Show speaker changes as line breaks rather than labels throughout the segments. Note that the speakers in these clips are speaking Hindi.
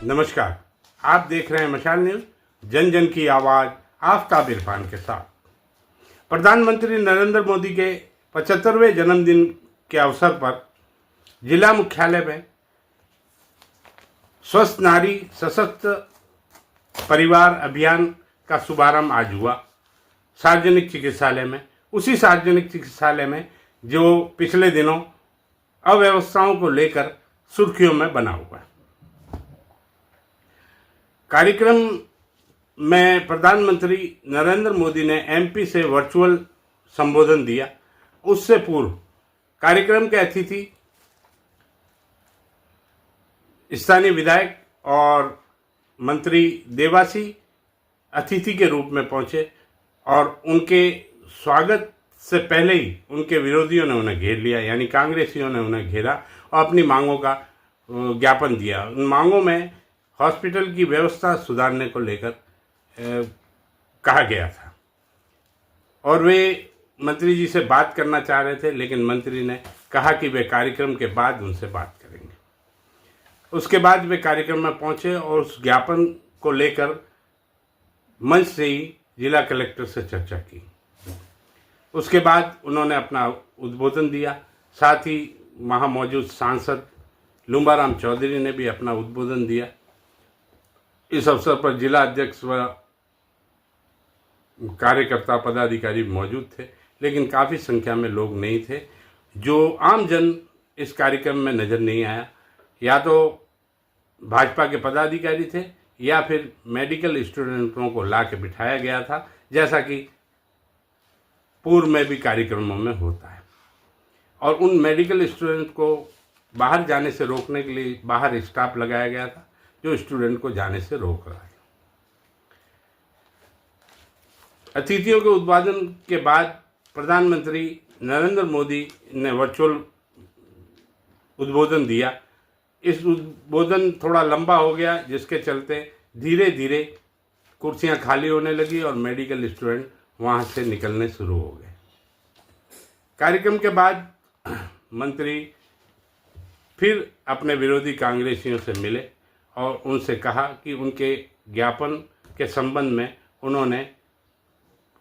नमस्कार, आप देख रहे हैं मशाल न्यूज, जन जन की आवाज, आफ्ताब इरफान के साथ। प्रधानमंत्री नरेंद्र मोदी के 75वें जन्मदिन के अवसर पर जिला मुख्यालय में स्वस्थ नारी सशक्त परिवार अभियान का शुभारंभ आज हुआ सार्वजनिक चिकित्सालय में। उसी सार्वजनिक चिकित्सालय में जो पिछले दिनों अव्यवस्थाओं को लेकर सुर्खियों में बना हुआ है। कार्यक्रम में प्रधानमंत्री नरेंद्र मोदी ने एमपी से वर्चुअल संबोधन दिया। उससे पूर्व कार्यक्रम के अतिथि स्थानीय विधायक और मंत्री देवासी अतिथि के रूप में पहुंचे और उनके स्वागत से पहले ही उनके विरोधियों ने उन्हें घेर लिया, यानी कांग्रेसियों ने उन्हें घेरा और अपनी मांगों का ज्ञापन दिया। उन मांगों में हॉस्पिटल की व्यवस्था सुधारने को लेकर कहा गया था और वे मंत्री जी से बात करना चाह रहे थे, लेकिन मंत्री ने कहा कि वे कार्यक्रम के बाद उनसे बात करेंगे। उसके बाद वे कार्यक्रम में पहुंचे और उस ज्ञापन को लेकर मंच से ही जिला कलेक्टर से चर्चा की। उसके बाद उन्होंने अपना उद्बोधन दिया। साथ ही वहाँ मौजूद सांसद लुम्बाराम चौधरी ने भी अपना उद्बोधन दिया। इस अवसर पर जिला अध्यक्ष व कार्यकर्ता पदाधिकारी मौजूद थे, लेकिन काफ़ी संख्या में लोग नहीं थे। जो आम जन इस कार्यक्रम में नज़र नहीं आया, या तो भाजपा के पदाधिकारी थे या फिर मेडिकल स्टूडेंटों को ला के बिठाया गया था, जैसा कि पूर्व में भी कार्यक्रमों में होता है। और उन मेडिकल स्टूडेंट को बाहर जाने से रोकने के लिए बाहर स्टाफ लगाया गया था, जो स्टूडेंट को जाने से रोक रहा है। अतिथियों के उद्बोधन के बाद प्रधानमंत्री नरेंद्र मोदी ने वर्चुअल उद्बोधन दिया। इस उद्बोधन थोड़ा लंबा हो गया, जिसके चलते धीरे धीरे कुर्सियां खाली होने लगी और मेडिकल स्टूडेंट वहां से निकलने शुरू हो गए। कार्यक्रम के बाद मंत्री फिर अपने विरोधी कांग्रेसियों से मिले और उनसे कहा कि उनके ज्ञापन के संबंध में उन्होंने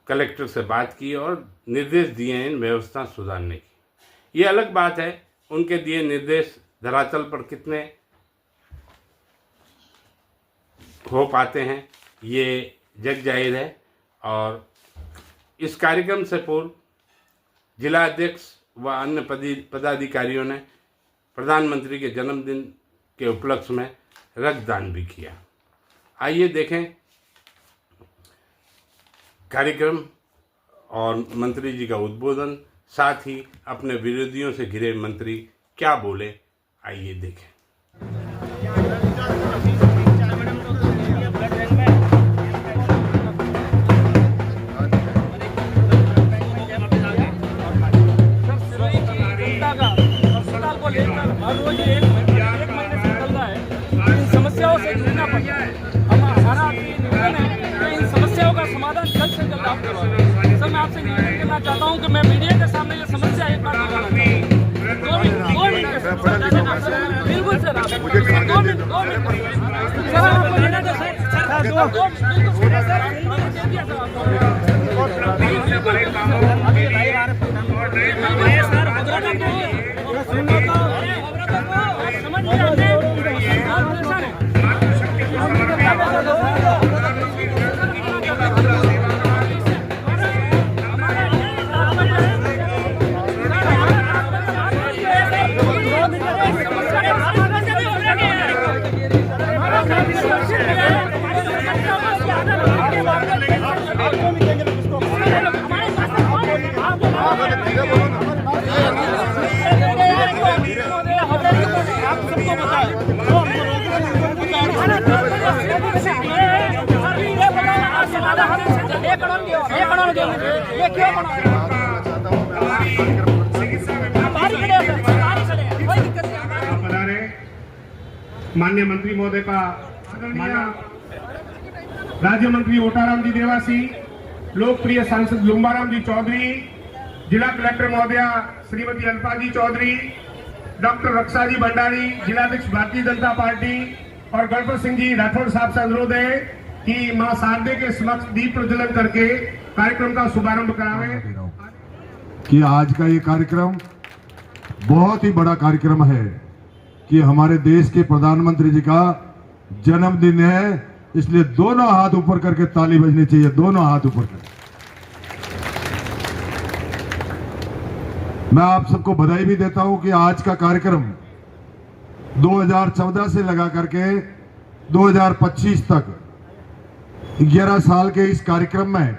कलेक्टर से बात की और निर्देश दिए हैं इन व्यवस्था सुधारने की। ये अलग बात है, उनके दिए निर्देश धरातल पर कितने हो पाते हैं ये जग जाहिर है। और इस कार्यक्रम से पूर्व जिला अध्यक्ष व अन्य पदाधिकारियों ने प्रधानमंत्री के जन्मदिन के उपलक्ष्य में रक्तदान भी किया। आइए देखें कार्यक्रम और मंत्री जी का उद्बोधन, साथ ही अपने विरोधियों से घिरे मंत्री क्या बोले, आइए देखें।
समस्याओं से जूझना पड़ता है। हमारा निवेदन है कि इन समस्याओं का समाधान जल्द से जल्द आप करवाएं। सर, मैं आपसे निवेदन करना चाहता हूं कि मैं मीडिया के सामने ये समस्या एक बार बताना चाहता हूं। 2 मिनट बिल्कुल सर, आप 2 मिनट सर, आपको लेना तो सर 2
माननीय मंत्री महोदय का राज्य मंत्री ओटाराम जी देवासी, लोकप्रिय सांसद लुम्बाराम जी चौधरी, जिला कलेक्टर महोदया श्रीमती अल्पा जी चौधरी, डॉक्टर रक्षा जी भंडारी, जिलाध्यक्ष भारतीय जनता पार्टी, और गणपत सिंह जी राठौड़ साहब से अनुरोध है कि मां शारदे के समक्ष दीप प्रज्वलन करके कार्यक्रम का शुभारंभ करावे।
कि आज का ये कार्यक्रम बहुत ही बड़ा कार्यक्रम है कि हमारे देश के प्रधानमंत्री जी का जन्मदिन है, इसलिए दोनों हाथ ऊपर करके ताली बजनी चाहिए, दोनों हाथ ऊपर करके। मैं आप सबको बधाई भी देता हूं कि आज का कार्यक्रम 2014 से लगा करके 2025 तक 11 साल के इस कार्यक्रम में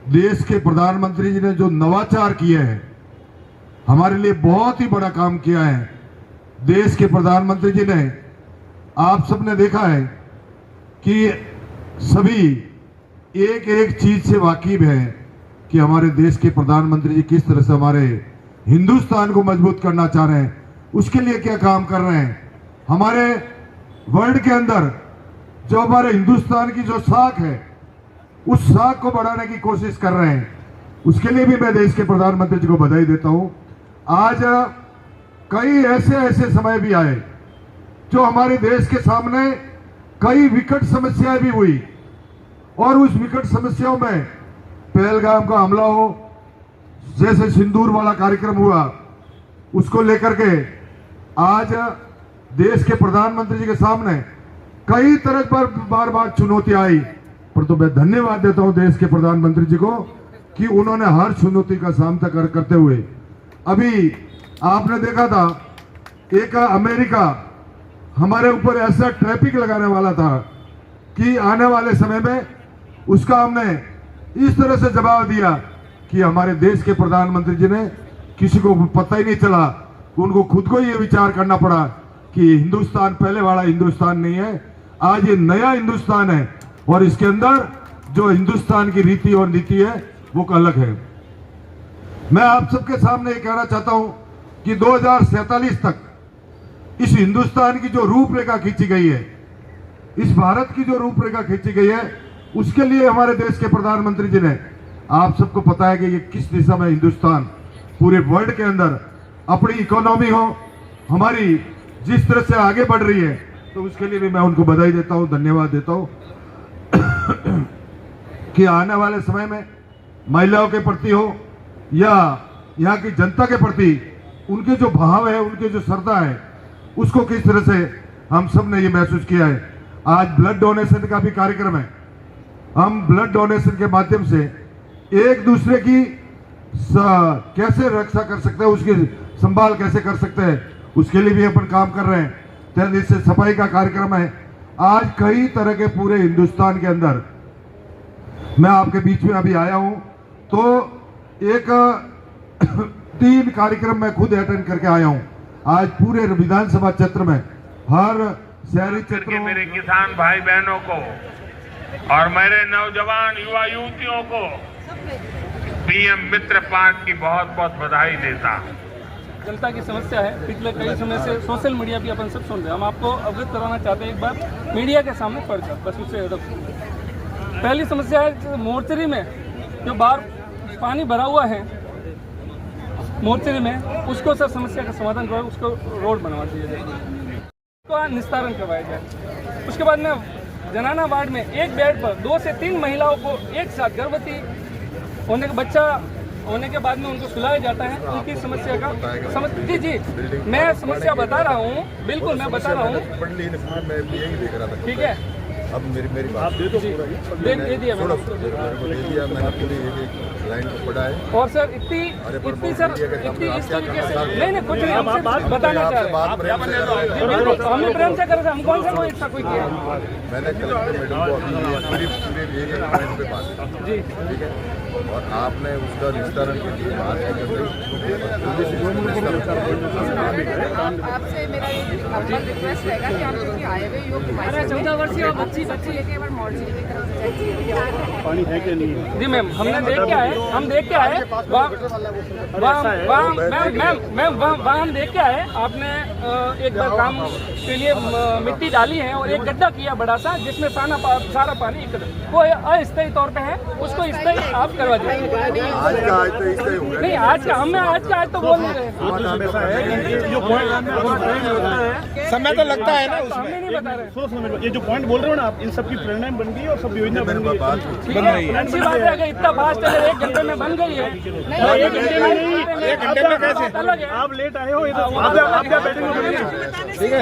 देश के प्रधानमंत्री जी ने जो नवाचार किए हैं, हमारे लिए बहुत ही बड़ा काम किया है। देश के प्रधानमंत्री जी ने, आप सबने देखा है कि सभी एक एक चीज से वाकिफ हैं कि हमारे देश के प्रधानमंत्री जी किस तरह से हमारे हिंदुस्तान को मजबूत करना चाह रहे हैं, उसके लिए क्या काम कर रहे हैं। हमारे वर्ल्ड के अंदर जो हमारे हिंदुस्तान की जो साख है, उस साख को बढ़ाने की कोशिश कर रहे हैं। उसके लिए भी मैं देश के प्रधानमंत्री जी को बधाई देता हूं। आज कई ऐसे समय भी आए जो हमारे देश के सामने कई विकट समस्याएं भी हुई, और उस विकट समस्याओं में पहलगाम का हमला हो, जैसे सिंदूर वाला कार्यक्रम हुआ, उसको लेकर के आज देश के प्रधानमंत्री जी के सामने कई तरह पर बार चुनौती आई, पर तो मैं धन्यवाद देता हूं देश के प्रधानमंत्री जी को कि उन्होंने हर चुनौती का सामना करते हुए, अभी आपने देखा था एक अमेरिका हमारे ऊपर ऐसा ट्रैफिक लगाने वाला था कि आने वाले समय में उसका हमने इस तरह से जवाब दिया कि हमारे देश के प्रधानमंत्री जी ने, किसी को पता ही नहीं चला, उनको खुद को ये विचार करना पड़ा कि हिंदुस्तान पहले वाला हिंदुस्तान नहीं है, आज ये नया हिंदुस्तान है और इसके अंदर जो हिंदुस्तान की रीति और नीति है वो अलग है। मैं आप सबके सामने ये कहना चाहता हूं कि 2047 तक इस हिंदुस्तान की जो रूपरेखा खींची गई है, इस भारत की जो रूपरेखा खींची गई है, उसके लिए हमारे देश के प्रधानमंत्री जी ने, आप सबको पता है कि ये किस दिशा में हिंदुस्तान पूरे वर्ल्ड के अंदर अपनी इकोनॉमी हो, हमारी जिस तरह से आगे बढ़ रही है, तो उसके लिए भी मैं उनको बधाई देता हूं, धन्यवाद देता हूं कि आने वाले समय में महिलाओं के प्रति हो या यहाँ की जनता के प्रति उनके जो भाव है, उनके जो श्रद्धा है, उसको किस तरह से हम सब ने ये महसूस किया है। आज ब्लड डोनेशन का भी कार्यक्रम है। हम ब्लड डोनेशन के माध्यम से एक दूसरे की कैसे रक्षा कर सकते हैं, उसकी संभाल कैसे कर सकते हैं, उसके लिए भी अपन काम कर रहे हैं। जैसे सफाई का कार्यक्रम है, आज कई तरह के पूरे हिंदुस्तान के अंदर, मैं आपके बीच में अभी आया हूं तो एक 3 कार्यक्रम मैं खुद अटेंड करके आया हूं। आज पूरे विधानसभा क्षेत्र में, हर शहरी क्षेत्र में
मेरे किसान भाई बहनों को और मेरे नौजवान युवा युवतियों को पीएम मित्र पार्क की बहुत बहुत बधाई देता।
जनता की समस्या है, पिछले कई समय से सोशल मीडिया भी अपन सब सुन रहे हैं। हम आपको अवगत कराना चाहते हैं, एक बार मीडिया के सामने पड़ जाए, बस उससे पहली समस्या है मोर्चरी में जो बाहर पानी भरा हुआ है मोर्चरी में, उसको सर समस्या का समाधान करवाए, उसको रोड बनवा दिया जाए, उसका निस्तारण करवाया जाए। उसके बाद में जनाना वार्ड में एक बेड पर 2 से 3 महिलाओं को एक साथ गर्भवती होने का बच्चा होने के बाद में उनको सुलाया जाता है। उनकी समस्या का जी मैं समस्या बता रहा हूँ, बिल्कुल मैं बता रहा हूँ, ठीक है।
अब मेरी बात दे दो,
दे दिया
मैंने पूरी एक लाइन को पढ़ा है।
और सर इतनी सर इतनी इस तरीके से नहीं कुछ नहीं, हम बात बताना चाह रहे हैं, हमने प्रेम से कर रहे, हम कौन सा कोई ऐसा कोई किया।
मैंने कलेक्टर मैडम को पूरी एक लाइन पे बात
जी,
ठीक है, और आपने उसका निस्तारण के लिए बात
आपसे मेरा एक रिक्वेस्ट रहेगा कि आप क्योंकि आए हुए योग 14 वर्षीय बच्ची लेके एक बार मॉर्चरी की तरफ से
पानी है कि नहीं। जी मैम, हमने देख के आए, हम देख के आए वहाँ हम देख के आए। आपने एक बार काम के लिए मिट्टी डाली है और एक गड्ढा किया बड़ा सा, जिसमें सारा पानी वो अस्थायी तौर पे है, उसको स्थायी आप करवा दीजिए।
आज का आज तो इससे हो गया।
नहीं, आज का आज तो बोल नहीं रहे,
समय तो लगता है ना उसमें।
सामने नहीं बता रहे।
सुनो ये जो पॉइंट बोल रहे हो ना आप, इन सब की प्रेरणा बन गई और सब योजना बन गई है।
ठीक है, अच्छी बात है। अगर इतना फास्ट अगर 1 घंटे में बन गई है, तो 1 घंटे में नहीं, 1 घंटे में कैसे अलग है।
आप लेट आए हो, ये तो आप क्या बैठेंगे, ठीक है।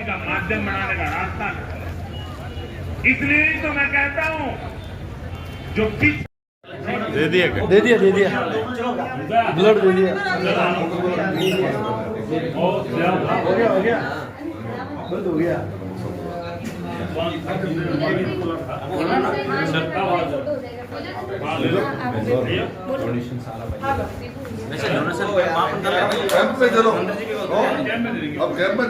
का माध्यम बनाने का रास्ता है। इसलिए तो मैं कहता हूं जो
दे दिया क्या?
दे दिया ब्लड दे दिया।
कैंप में चलो अब कैंप में